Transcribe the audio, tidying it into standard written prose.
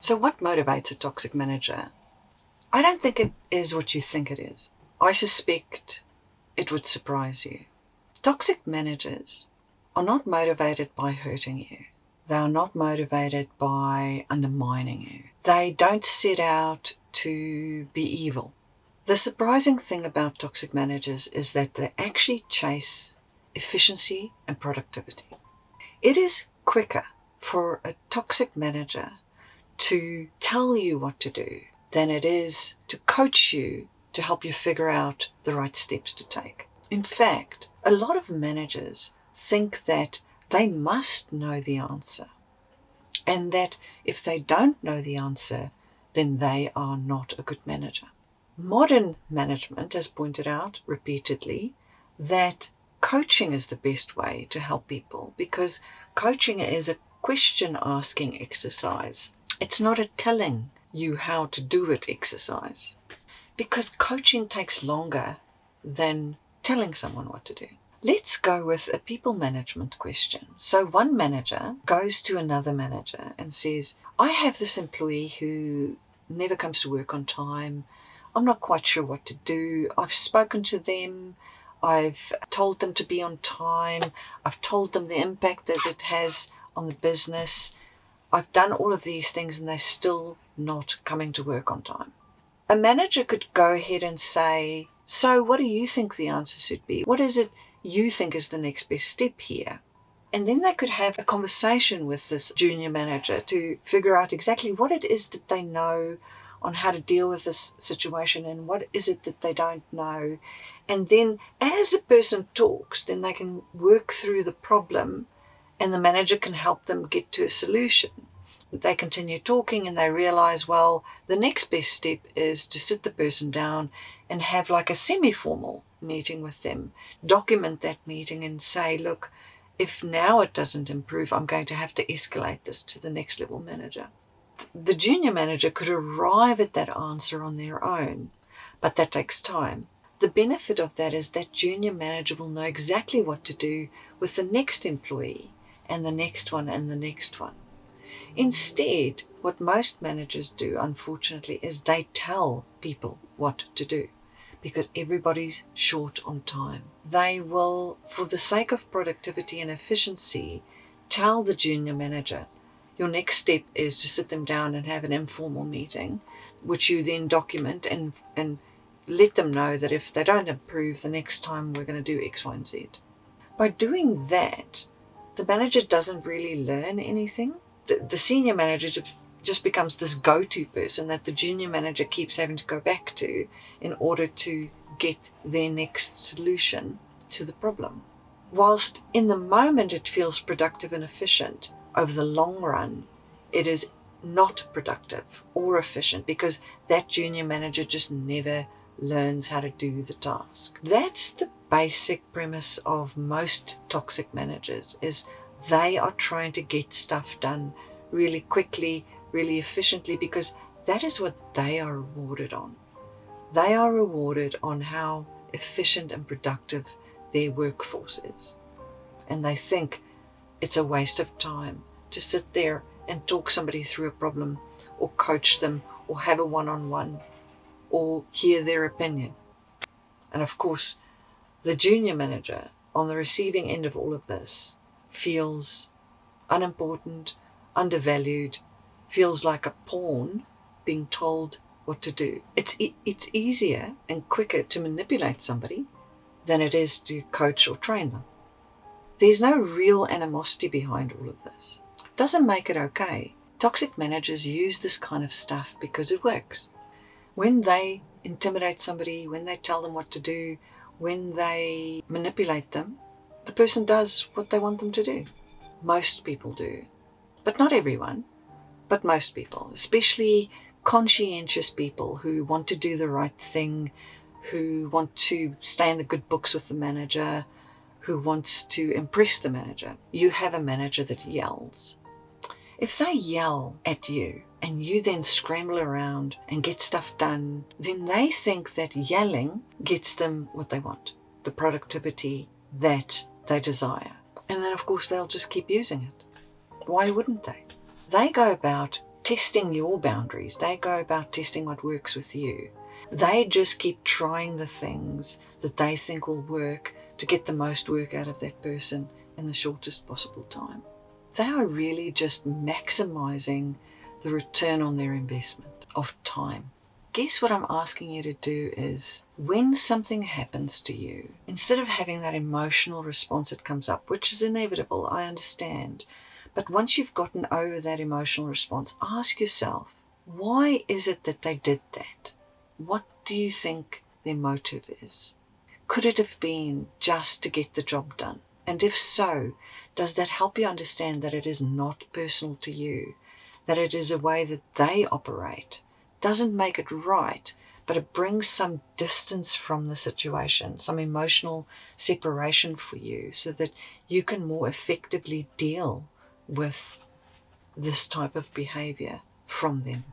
So what motivates a toxic manager? I don't think it is what you think it is. I suspect it would surprise you. Toxic managers are not motivated by hurting you. They are not motivated by undermining you. They don't set out to be evil. The surprising thing about toxic managers is that they actually chase efficiency and productivity. It is quicker for a toxic manager to tell you what to do than it is to coach you to help you figure out the right steps to take. In fact, a lot of managers think that they must know the answer, and that if they don't know the answer, then they are not a good manager. Modern management has pointed out repeatedly that coaching is the best way to help people, because coaching is a question-asking exercise. It's not a telling you how to do it exercise, because coaching takes longer than telling someone what to do. Let's go with a people management question. So one manager goes to another manager and says, I have this employee who never comes to work on time. I'm not quite sure what to do. I've spoken to them. I've told them to be on time. I've told them the impact that it has on the business. I've done all of these things and they're still not coming to work on time. A manager could go ahead and say, so what do you think the answer should be? What is it you think is the next best step here? And then they could have a conversation with this junior manager to figure out exactly what it is that they know on how to deal with this situation and what is it that they don't know. And then as a person talks, then they can work through the problem and the manager can help them get to a solution. They continue talking and they realize, well, the next best step is to sit the person down and have like a semi-formal meeting with them, document that meeting and say, look, if now it doesn't improve, I'm going to have to escalate this to the next level manager. The junior manager could arrive at that answer on their own, but that takes time. The benefit of that is that junior manager will know exactly what to do with the next employee and the next one and the next one. Instead, what most managers do, unfortunately, is they tell people what to do because everybody's short on time. They will, for the sake of productivity and efficiency, tell the junior manager, your next step is to sit them down and have an informal meeting, which you then document and let them know that if they don't improve, the next time we're going to do X, Y, and Z. By doing that, the manager doesn't really learn anything. The senior manager just becomes this go-to person that the junior manager keeps having to go back to in order to get their next solution to the problem. Whilst in the moment it feels productive and efficient, over the long run it is not productive or efficient because that junior manager just never learns how to do the task. That's the basic premise of most toxic managers, is they are trying to get stuff done really quickly, really efficiently, because that is what they are rewarded on. They are rewarded on how efficient and productive their workforce is. And they think it's a waste of time to sit there and talk somebody through a problem or coach them or have a one-on-one or hear their opinion. And of course, the junior manager on the receiving end of all of this feels unimportant, undervalued, feels like a pawn being told what to do. It's easier and quicker to manipulate somebody than it is to coach or train them. There's no real animosity behind all of this. It doesn't make it okay. Toxic managers use this kind of stuff because it works. When they intimidate somebody, when they tell them what to do, when they manipulate them, the person does what they want them to do. Most people do. But not everyone, but most people, especially conscientious people who want to do the right thing, who want to stay in the good books with the manager, who wants to impress the manager. You have a manager that yells. If they yell at you and you then scramble around and get stuff done, then they think that yelling gets them what they want, the productivity that they desire. And then of course they'll just keep using it. Why wouldn't they? They go about testing your boundaries. They go about testing what works with you. They just keep trying the things that they think will work to get the most work out of that person in the shortest possible time. They are really just maximizing the return on their investment of time. Guess what I'm asking you to do is, when something happens to you, instead of having that emotional response that comes up, which is inevitable, I understand, but once you've gotten over that emotional response, ask yourself, why is it that they did that? What do you think their motive is? Could it have been just to get the job done? And if so, does that help you understand that it is not personal to you, that it is a way that they operate? Doesn't make it right, but it brings some distance from the situation, some emotional separation for you, so that you can more effectively deal with this type of behavior from them.